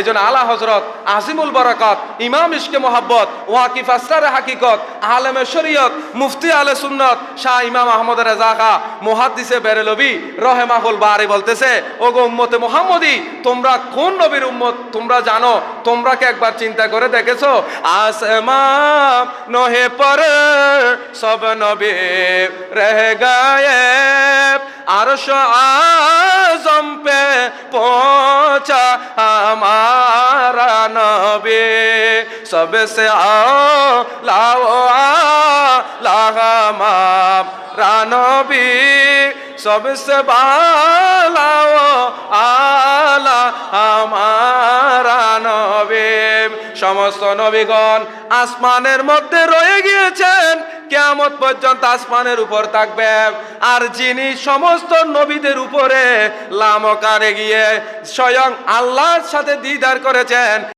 এইজন্য আলা হযরত আজিমুল বারাকাত ইমাম ইশকে মোহাব্বত ওয়াকিফ আসরারে হাকিকত আলেমে শরীয়ত মুফতি আলে সুন্নত শাহ ইমাম আহমদ রেজা খা মুহাদ্দিসে বেরেলভী রহিমাহুল বারি বলতেছে, ওগো উম্মতে মুহাম্মদী, তোমরা কোন নবীর উম্মত তোমরা জানো? তোমরা কি একবার চিন্তা করে দেখেছো? আসমান নহে পর সব নবী রহ গায়েব, আরশ आज़म पे पहुंचा हमारा नबी, सबसे आला हमारा नबी, सबसे बाला आला हमारा नबी। সমস্ত নবীগণ আসমানের মধ্যে রয়ে গিয়েছেন, কিয়ামত পর্যন্ত আসমানের উপর থাকবে। আর যিনি সমস্ত নবীদের উপরে লামকারে গিয়ে স্বয়ং আল্লাহর সাথে দিদার করেছেন,